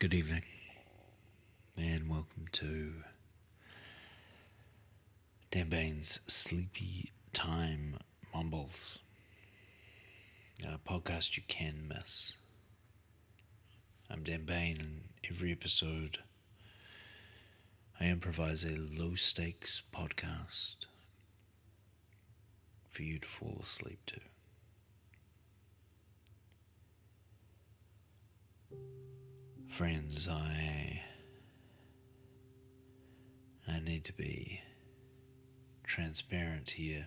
Good evening, and welcome to Dan Bain's Sleepy Time Mumbles, a podcast you can miss. I'm Dan Bain, and every episode I improvise a low-stakes podcast for you to fall asleep to. Friends, I need to be transparent here.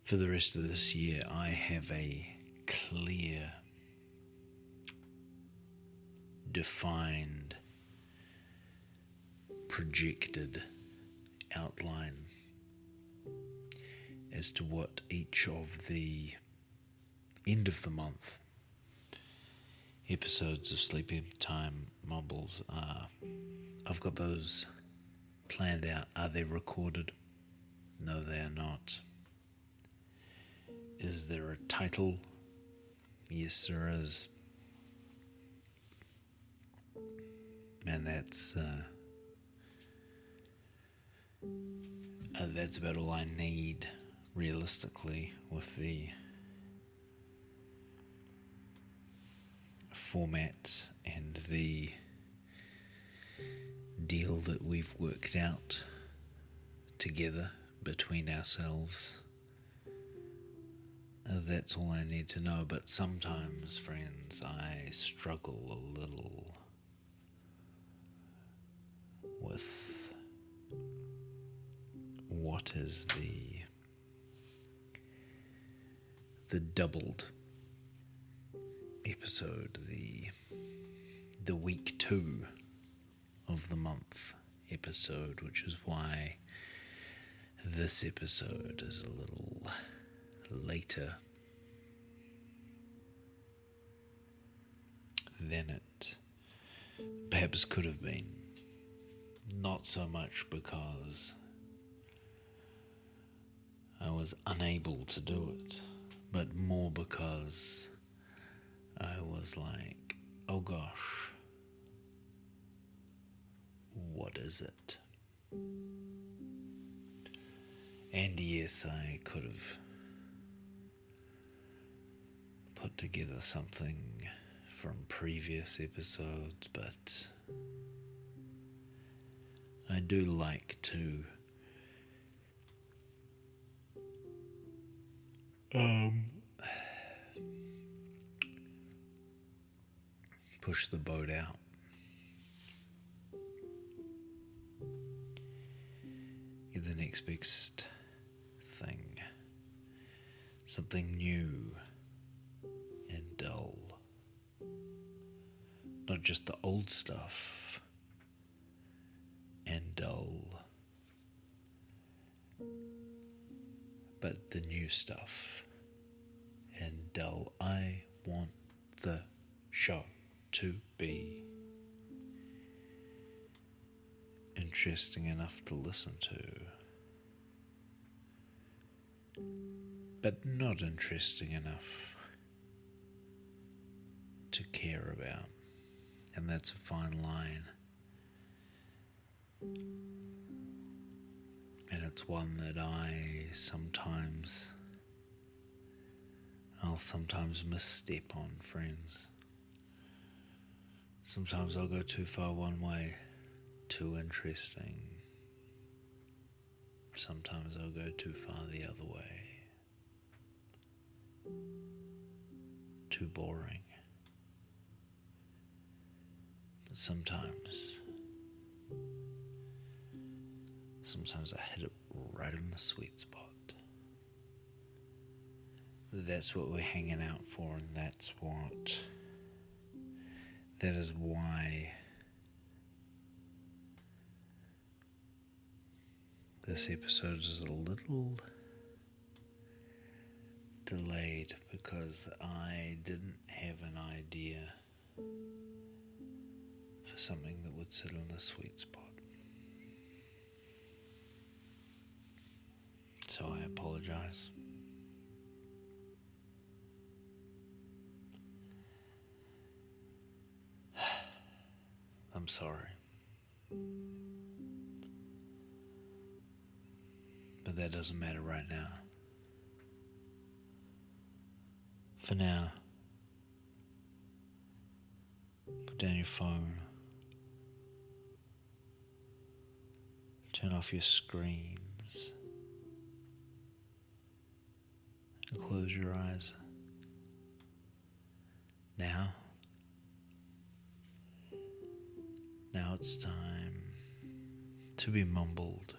For the rest of this year, I have a clear, defined, projected outline as to what each of the end of the month episodes of Sleepy Time Mumbles are. I've got those planned out. Are they recorded? No, they are not. Is there a title? Yes, there is. And that's about all I need, realistically, with the format and the deal that we've worked out together between ourselves. That's all I need to know, but sometimes, friends, I struggle a little with what is the doubled episode, the week 2 of the month episode, which is why this episode is a little later than it perhaps could have been. Not so much because I was unable to do it, but more because I was like, oh gosh, what is it? And yes, I could have put together something from previous episodes, but I do like to push the boat out. Get the next best thing. Something new and dull. Not just the old stuff and dull, but the new stuff and dull. I want the show to be interesting enough to listen to, but not interesting enough to care about. And that's a fine line. And it's one that I'll sometimes misstep on, friends. Sometimes I'll go too far one way, too interesting. Sometimes I'll go too far the other way, too boring. But sometimes I hit it right in the sweet spot. That's what we're hanging out for, and that is why this episode is a little delayed, because I didn't have an idea for something that would sit in the sweet spot. So I apologize. sorry. But that doesn't matter right now. For now, put down your phone. Turn off your screens. And close your eyes. Now it's time to be mumbled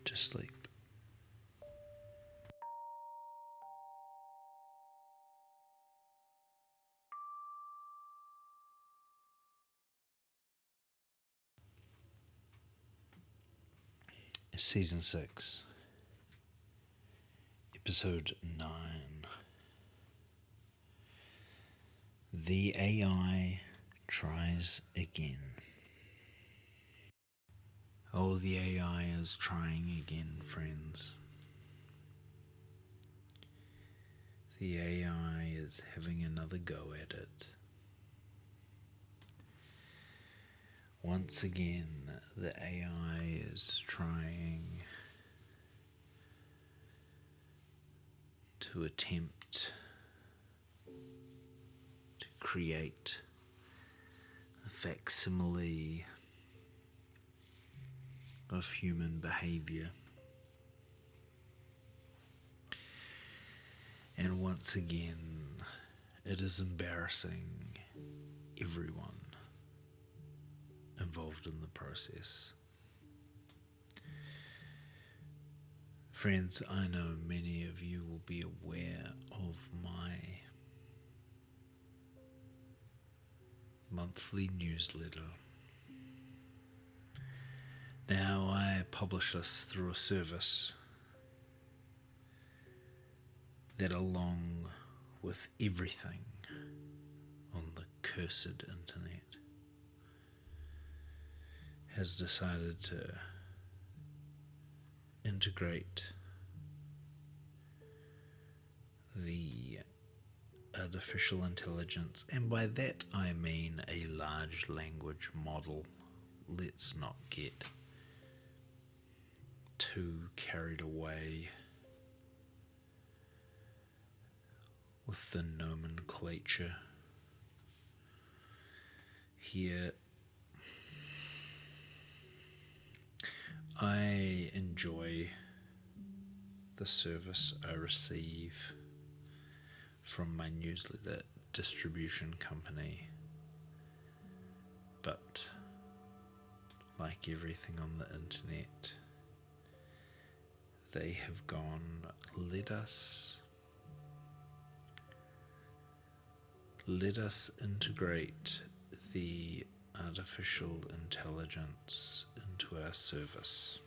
to sleep. Season 6, Episode 9. The AI tries again. Oh, the AI is trying again, friends. The AI is having another go at it. Once again, the AI is trying to attempt to create a facsimile of human behavior. And once again, it is embarrassing everyone involved in the process. Friends, I know many of you will be aware of my monthly newsletter. Now, I publish this through a service that, along with everything on the cursed internet, has decided to integrate the artificial intelligence, and by that I mean a large language model. Let's not get too carried away with the nomenclature here. I enjoy the service I receive from my newsletter distribution company, but like everything on the internet, they have gone, let us integrate the artificial intelligence into our service.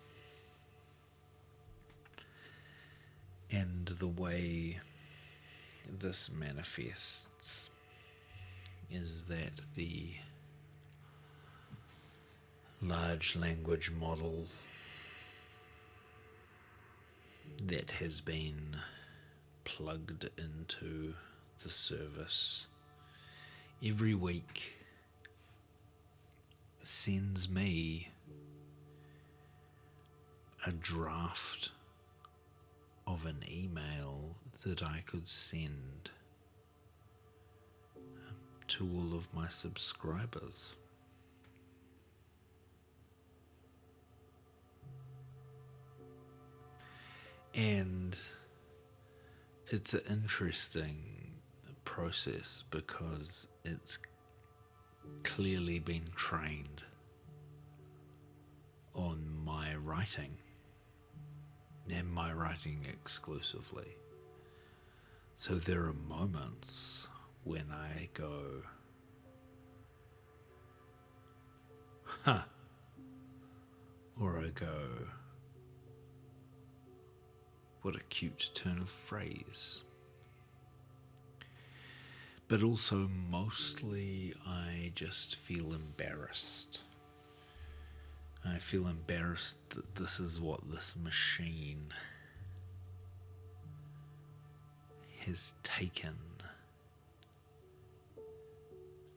And the way this manifests is that the large language model that has been plugged into the service every week sends me a draft of an email that I could send to all of my subscribers. And it's an interesting process because it's clearly been trained on my writing, and my writing exclusively. So there are moments when I go, huh, or I go, what a cute turn of phrase. But also mostly I just feel embarrassed. I feel embarrassed that this is what this machine has taken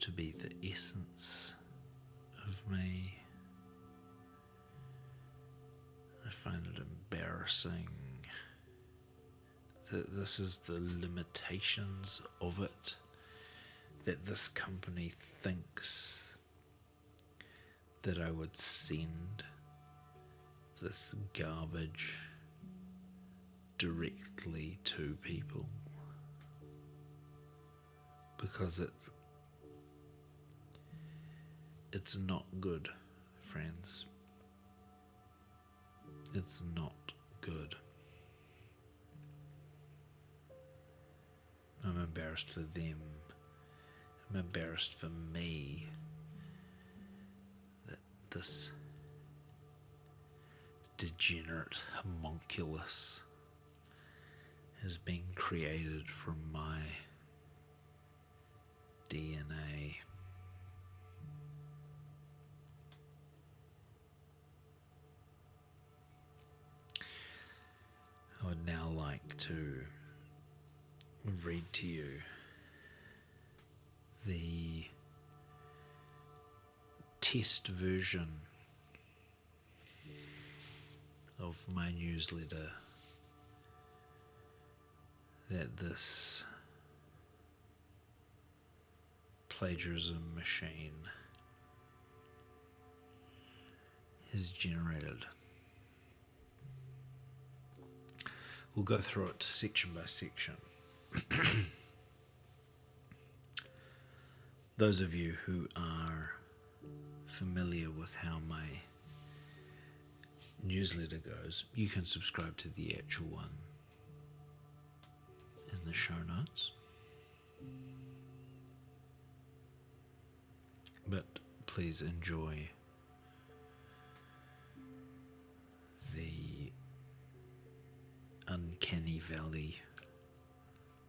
to be the essence of me. I find it embarrassing that this is the limitations of it, that this company thinks that I would send this garbage directly to people, because it's not good, friends. It's not good. I'm embarrassed for them. I'm embarrassed for me that this degenerate homunculus has been created from my DNA. I would now like to read to you the test version of my newsletter that this plagiarism machine has generated. We'll go through it section by section. Those of you who are familiar with how my newsletter goes, you can subscribe to the actual one in the show notes. But please enjoy the Uncanny Valley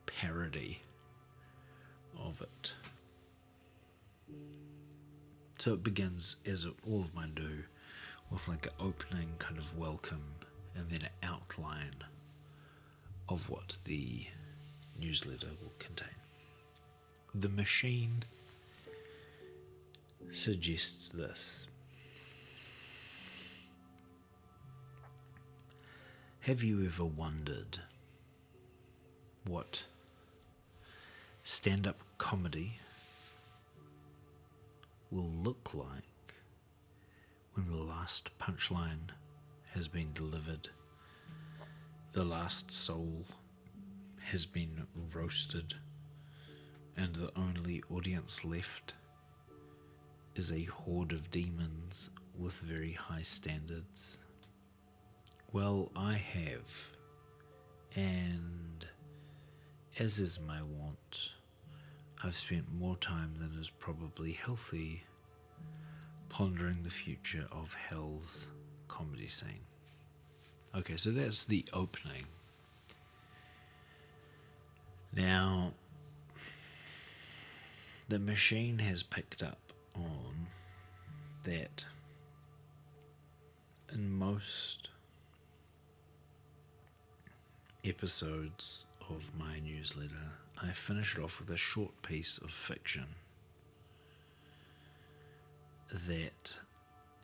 parody of it. So it begins, as all of mine do, with like an opening kind of welcome and then an outline of what the newsletter will contain. The machine suggests this. Have you ever wondered what stand-up comedy will look like when the last punchline has been delivered, the last soul has been roasted, and the only audience left is a horde of demons with very high standards? Well, I have, and as is my wont, I've spent more time than is probably healthy pondering the future of hell's comedy scene. Okay, so that's the opening. Now, the machine has picked up on that in most episodes of my newsletter, I finish it off with a short piece of fiction that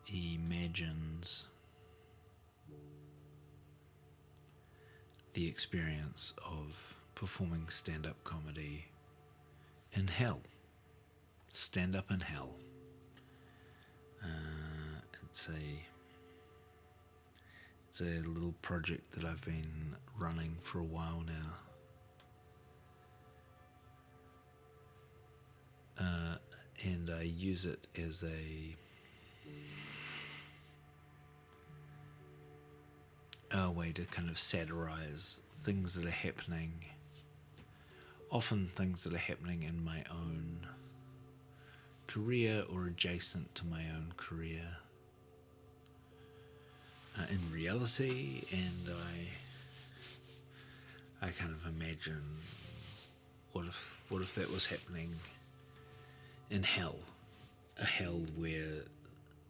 imagines the experience of performing stand-up comedy in hell. Stand up in hell. It's a little project that I've been running for a while now. And I use it as a way to kind of satirize things that are happening, often things that are happening in my own career or adjacent to my own career in reality, and I kind of imagine what if that was happening in hell, a hell where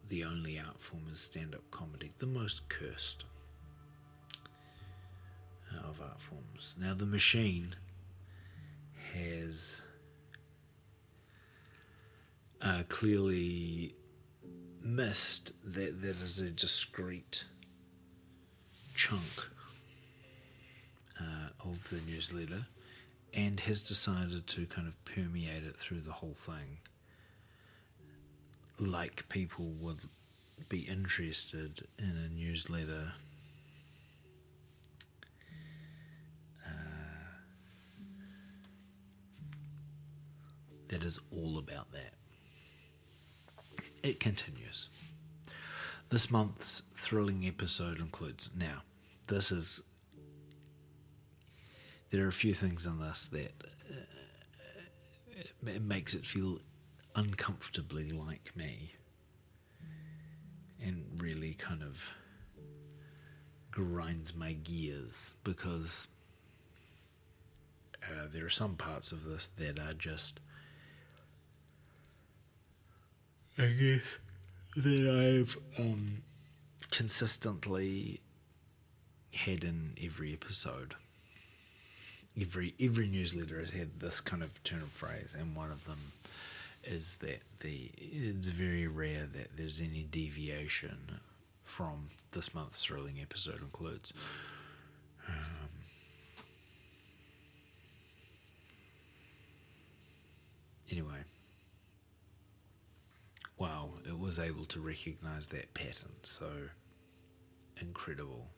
the only art form is stand-up comedy, the most cursed of art forms. Now the machine has clearly missed that that is a discrete chunk of the newsletter, and has decided to kind of permeate it through the whole thing, like people would be interested in a newsletter that is all about that. It continues. This month's thrilling episode includes... Now, there are a few things in this that it makes it feel uncomfortably like me, and really kind of grinds my gears, because there are some parts of this that are just, I guess, that I've consistently had in every episode. Every newsletter has had this kind of turn of phrase, and one of them is that it's very rare that there's any deviation from this month's thrilling episode includes. Anyway, wow, it was able to recognise that pattern, so incredible.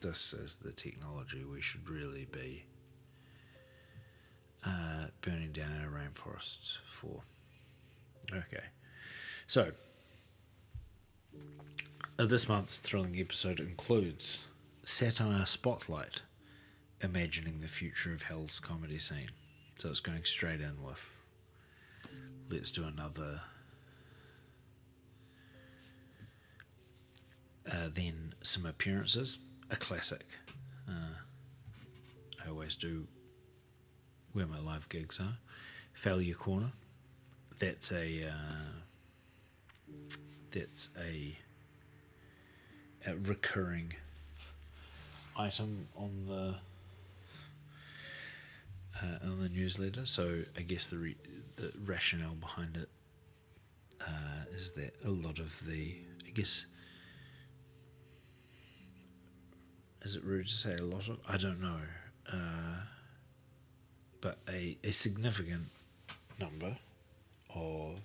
This is the technology we should really be burning down our rainforests for. Okay, so this month's thrilling episode includes Satire Spotlight, imagining the future of Hell's comedy scene. So it's going straight in with, let's do another. Then some appearances, a classic. I always do where my live gigs are. Failure Corner. That's a recurring item on the newsletter. So I guess the rationale behind it is that a lot of the, I guess, is it rude to say a lot of? I don't know. But a significant number of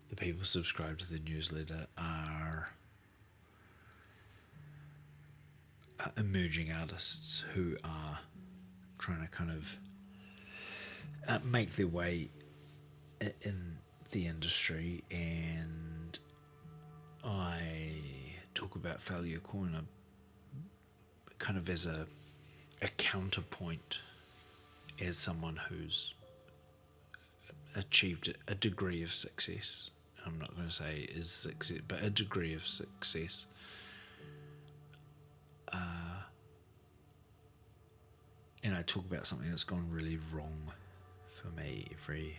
the people subscribed to the newsletter are emerging artists who are trying to kind of make their way in the industry, and I talk about Failure Corner kind of as a counterpoint, as someone who's achieved a degree of success. I'm not going to say is success, but a degree of success. And I talk about something that's gone really wrong for me every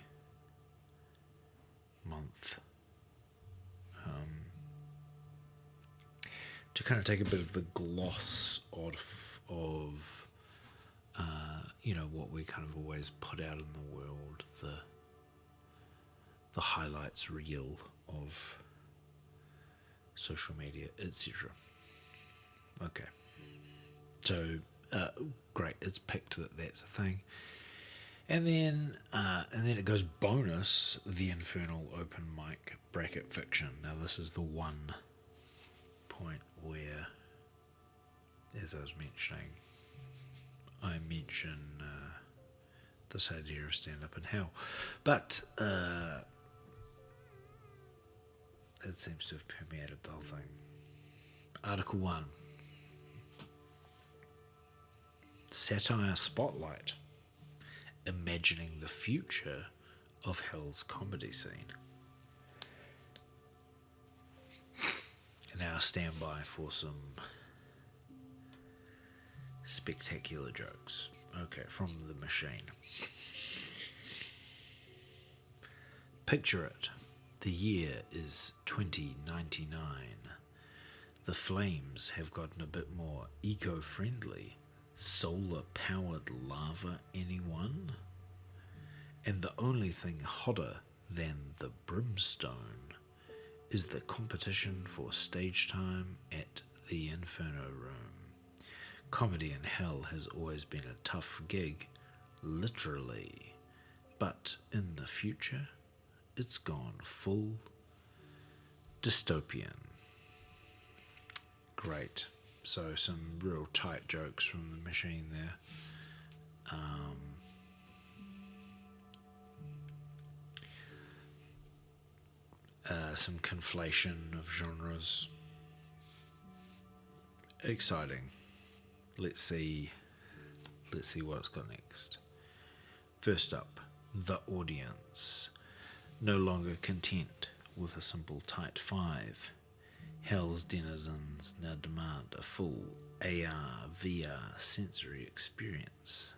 month. To kind of take a bit of the gloss of what we kind of always put out in the world, the highlights reel of social media, etc. Okay, so great, it's picked that that's a thing, and then it goes bonus, the Infernal Open Mic bracket fiction. Now this is the one point where, as I was mentioning, I mention this idea of stand-up in hell, but it seems to have permeated the whole thing. Article 1. Satire Spotlight, imagining the future of Hell's comedy scene. And now stand by for some spectacular jokes. Okay, from the machine. Picture it. The year is 2099. The flames have gotten a bit more eco-friendly. Solar-powered lava, anyone? And the only thing hotter than the brimstone is the competition for stage time at the Inferno Room. Comedy in hell has always been a tough gig, literally, but in the future, it's gone full dystopian. Great. So some real tight jokes from the machine there. Some conflation of genres. Exciting. Let's see what it's got next. First up, the audience. No longer content with a simple tight 5. Hell's denizens now demand a full AR, VR sensory experience.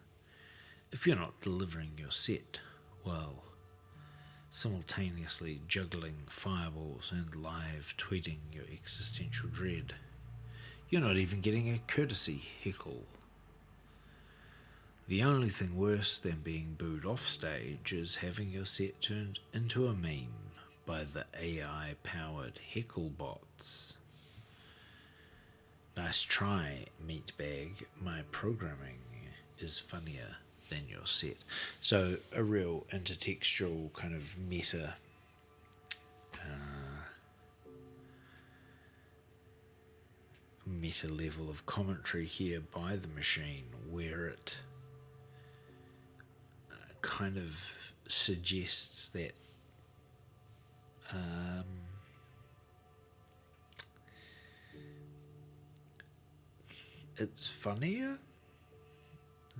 If you're not delivering your set, well, simultaneously juggling fireballs and live tweeting your existential dread, you're not even getting a courtesy heckle. The only thing worse than being booed off stage is having your set turned into a meme by the AI-powered heckle bots. Nice try, meatbag. My programming is funnier than your set. So a real intertextual kind of meta level of commentary here by the machine, where it kind of suggests that it's funnier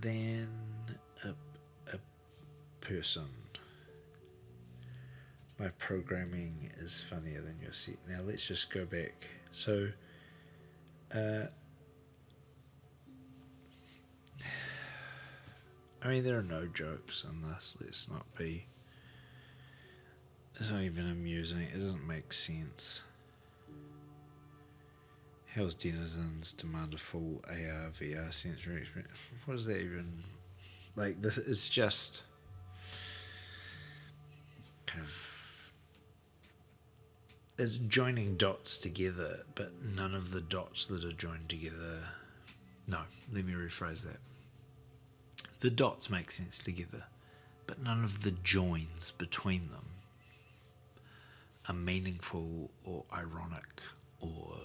than a person. My programming is funnier than your set. Now let's just go back. So I mean, there are no jokes in this. Let's not be. It's not even amusing. It doesn't make sense. Hell's denizens demand a full AR, VR sensory experience. What is that even? Like, this is just kind of. It's joining dots together, but none of the dots that are joined together. No, let me rephrase that. The dots make sense together, but none of the joins between them are meaningful or ironic or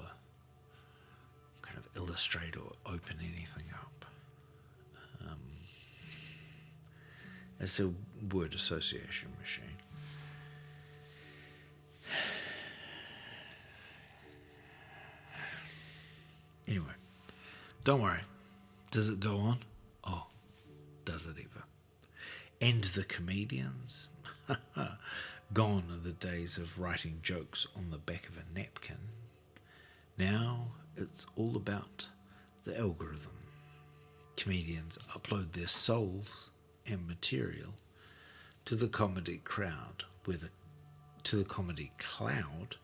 kind of illustrate or open anything up. It's a word association machine. Anyway, don't worry. Does it go on? Oh, does it ever? And the comedians? Gone are the days of writing jokes on the back of a napkin. Now it's all about the algorithm. Comedians upload their souls and material to the comedy crowd, to the comedy cloud,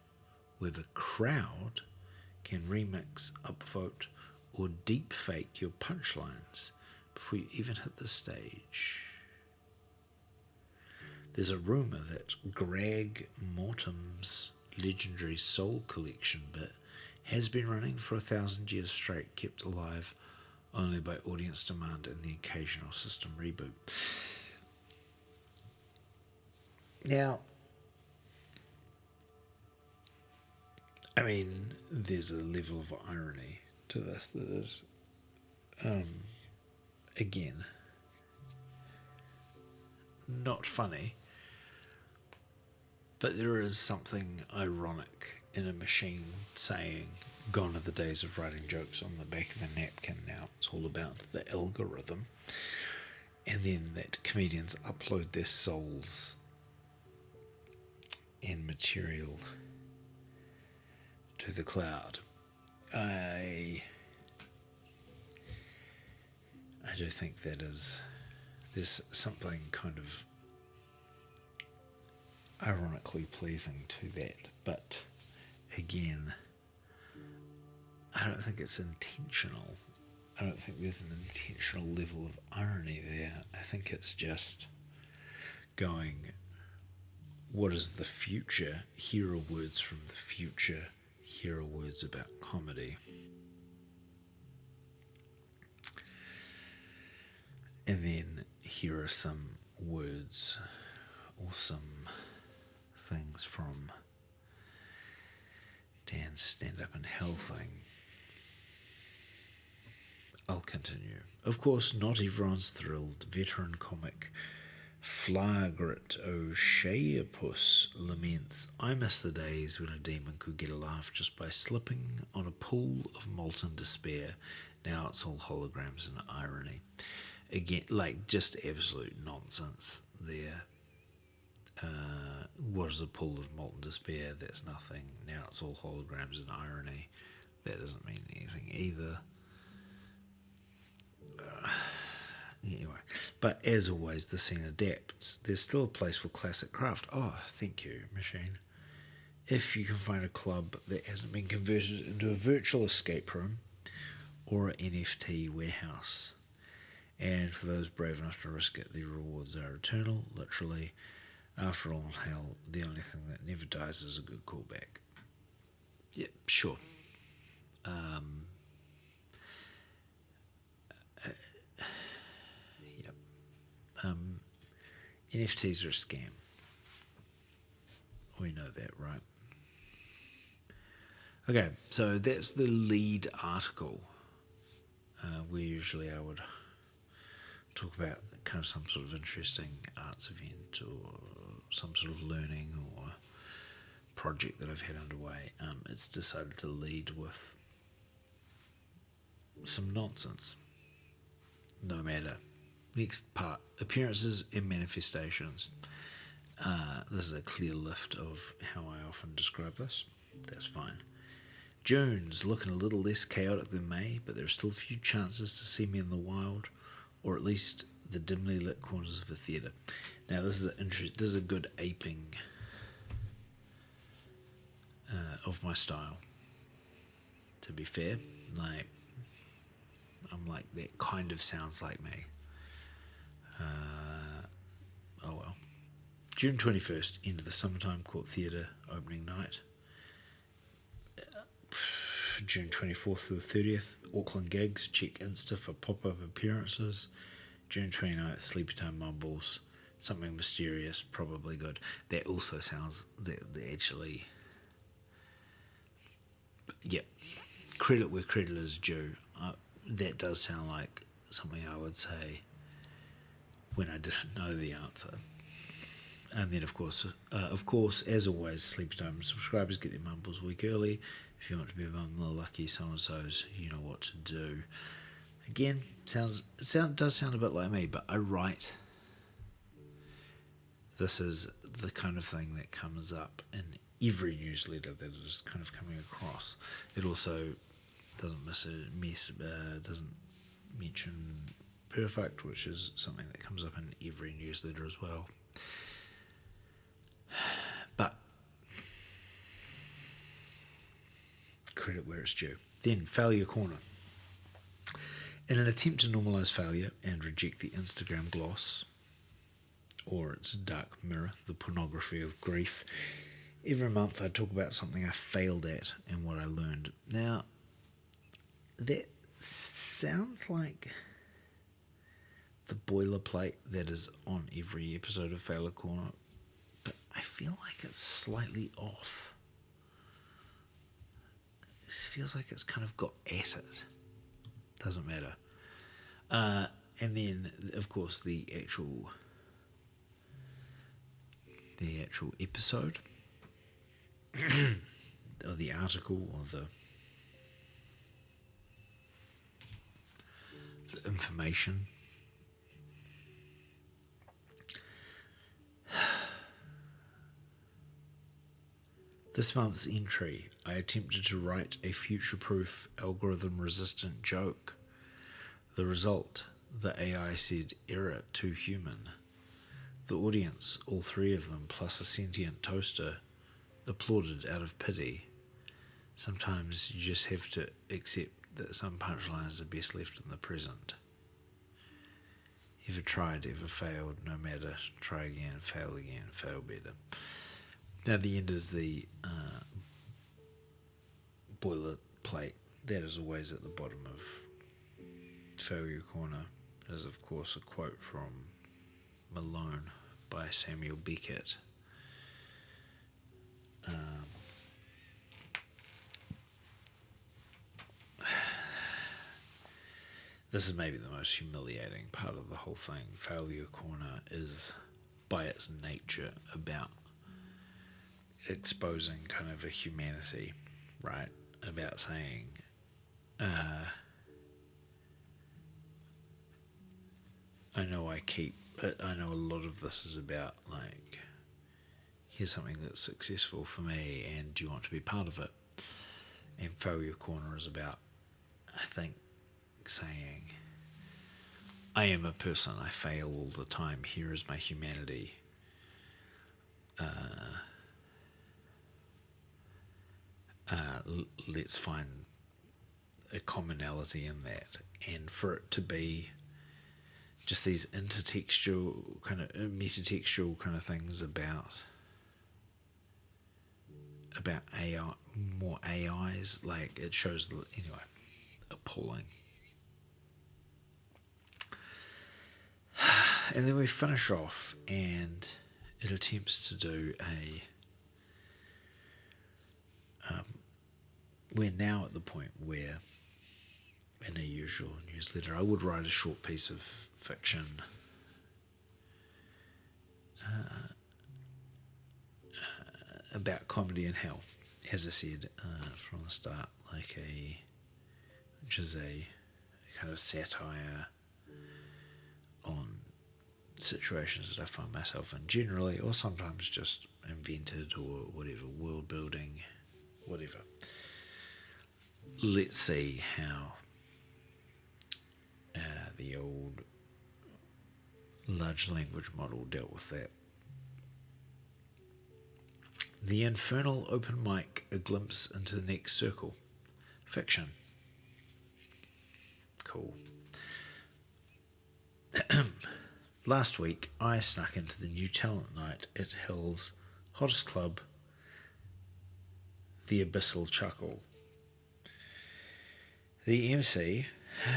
where the crowd can remix, upvote, or deepfake your punchlines before you even hit the stage. There's a rumour that Greg Mortimer's legendary Soul Collection bit has been running for 1,000 years straight, kept alive only by audience demand and the occasional system reboot. Now, I mean, there's a level of irony to this that is, again, not funny, but there is something ironic in a machine saying, gone are the days of writing jokes on the back of a napkin, now it's all about the algorithm, and then that comedians upload their souls and material to the cloud. I do think there's something kind of ironically pleasing to that, but again, I don't think it's intentional. I don't think there's an intentional level of irony there. I think it's just going, what is the future? Here are words from the future. Here are words about comedy. And then here are some words or some things from Dan's Stand Up in Hell thing. I'll continue. Of course, not everyone's thrilled. Veteran comic Flagrit O'Sheapus laments, I miss the days when a demon could get a laugh just by slipping on a pool of molten despair. Now it's all holograms and irony. Again, like, just absolute nonsense there. What is a pool of molten despair? That's nothing. Now it's all holograms and irony. That doesn't mean anything either. Anyway, but as always, the scene adapts. There's still a place for classic craft. Oh, thank you, machine. If you can find a club that hasn't been converted into a virtual escape room or an NFT warehouse. And for those brave enough to risk it, the rewards are eternal, literally. After all in hell, the only thing that never dies is a good callback. Yep, sure. NFTs are a scam. We know that, right? Okay, so that's the lead article. Where usually I would talk about kind of some sort of interesting arts event or some sort of learning or project that I've had underway. It's decided to lead with some nonsense. No matter. Next part, appearances and manifestations. This is a clear lift of how I often describe this. That's fine. June's looking a little less chaotic than May, but there are still a few chances to see me in the wild, or at least the dimly lit corners of a theatre. Now, this is a good aping of my style. To be fair, I'm like, that kind of sounds like me. Oh well. June 21st, into the Summertime Court Theatre opening night. June 24th through the 30th, Auckland gigs. Check Insta for pop-up appearances. June 29th, Sleepy Time Mumbles. Something mysterious, probably good. That also sounds, that actually, yeah, credit where credit is due. That does sound like something I would say when I didn't know the answer. And then, of course, as always, Sleepy Time subscribers get their Mumbles a week early. If you want to be among the lucky so-and-sos, you know what to do. Again, does sound a bit like me, but I write. This is the kind of thing that comes up in every newsletter that is kind of coming across. It also doesn't doesn't mention perfect, which is something that comes up in every newsletter as well. But credit where it's due. Then, Failure Corner. In an attempt to normalise failure and reject the Instagram gloss, or its dark mirror, the pornography of grief, every month I talk about something I failed at and what I learned. Now, that sounds like the boilerplate that is on every episode of Failure Corner, but I feel like it's slightly off. It feels like it's kind of got at it. Doesn't matter. And then, of course, the actual episode, or the article, or the information. This month's entry, I attempted to write a future-proof, algorithm-resistant joke. The result, the AI said, error, too human. The audience, all three of them, plus a sentient toaster, applauded out of pity. Sometimes you just have to accept that some punchlines are best left in the present. Ever tried, ever failed, no matter. Try again, fail better. Now the end is the boilerplate. That is always at the bottom of Failure Corner. It is, of course, a quote from Malone by Samuel Beckett. This is maybe the most humiliating part of the whole thing. Failure Corner is, by its nature, about exposing kind of a humanity, right? About saying, I know a lot of this is about, like, here's something that's successful for me and do you want to be part of it? And Failure Corner is about, I think, saying, I am a person, I fail all the time, here is my humanity. Let's find a commonality in that, and for it to be just these intertextual kind of metatextual kind of things about AI, more AIs, like it shows, anyway, appalling. And then we finish off, and it attempts to do we're now at the point where, in a usual newsletter, I would write a short piece of fiction about comedy and hell, as I said from the start, which is a kind of satire on situations that I find myself in generally, or sometimes just invented or whatever, world building, whatever. Let's see how the old large language model dealt with that. The Infernal Open Mic, a glimpse into the next circle. Fiction. Cool. Last week, I snuck into the new talent night at Hill's hottest club, the Abyssal Chuckle. The MC,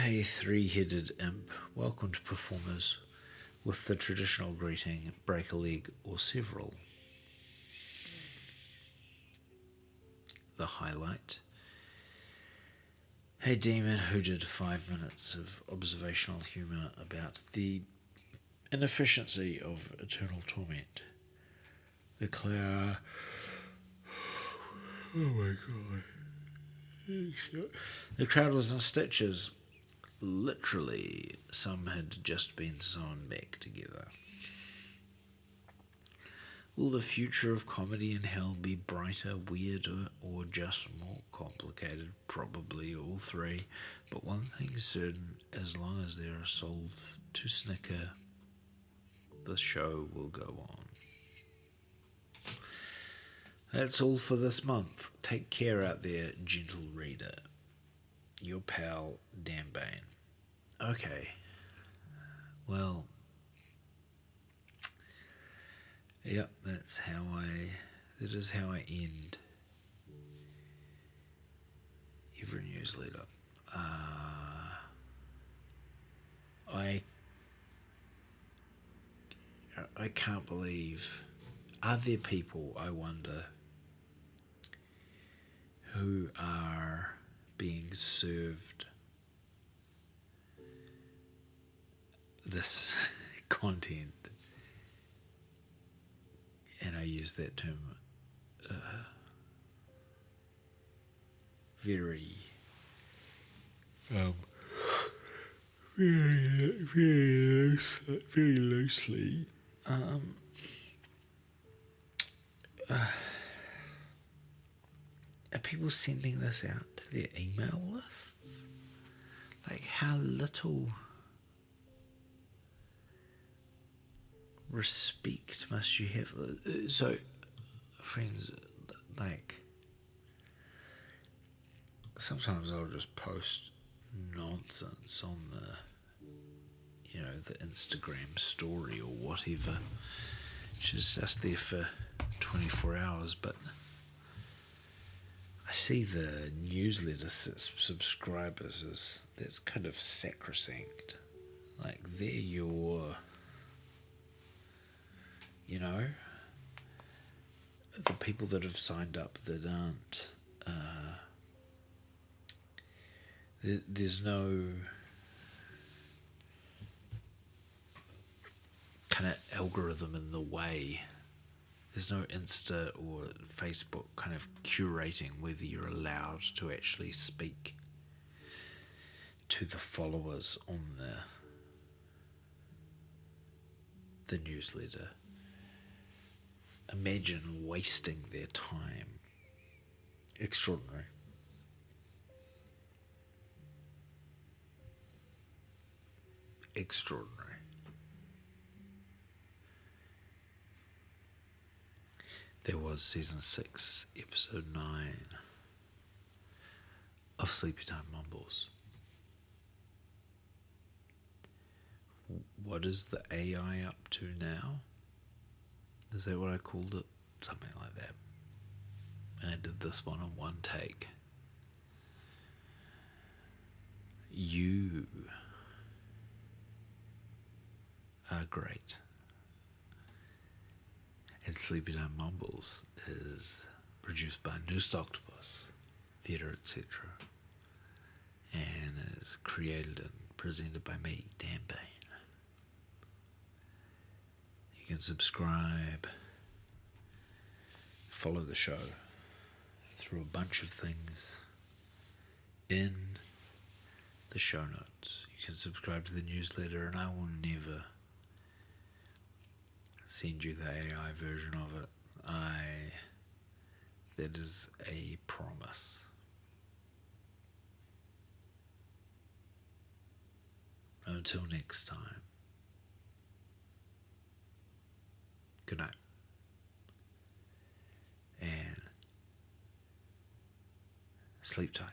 a three-headed imp, welcomed performers with the traditional greeting, break a leg or several. The highlight, a demon who did 5 minutes of observational humour about the inefficiency of eternal torment. The Clara... Oh my god. The crowd was in stitches. Literally, some had just been sewn back together. Will the future of comedy in hell be brighter, weirder, or just more complicated? Probably all three. But one thing's certain, as long as there are souls to snicker, the show will go on. That's all for this month. Take care out there, gentle reader. Your pal, Dan Bain. Okay. Well, yep, that is how I end every newsletter. I can't believe, are there people, I wonder, who are being served this content, and I use that term very loosely. Are people sending this out to their email lists? Like, how little respect must you have? So, friends, like, sometimes I'll just post nonsense on the the Instagram story or whatever, which is just there for 24 hours. But I see the newsletter subscribers as that's kind of sacrosanct. Like they're your, the people that have signed up that aren't, there's no kind of algorithm in the way. There's no Insta or Facebook kind of curating whether you're allowed to actually speak to the followers on the newsletter. Imagine wasting their time. Extraordinary. Extraordinary. There was season 6, episode 9 of Sleepy Time Mumbles. What is the AI up to now? Is that what I called it? Something like that. And I did this one in one take. You are great. And Sleepy Time Mumbles is produced by Noosed Octopus, Theatre, etc. And is created and presented by me, Dan Bain. You can subscribe, follow the show through a bunch of things in the show notes. You can subscribe to the newsletter, and I will never send you the AI version of it. That is a promise. Until next time. Good night. And sleep tight.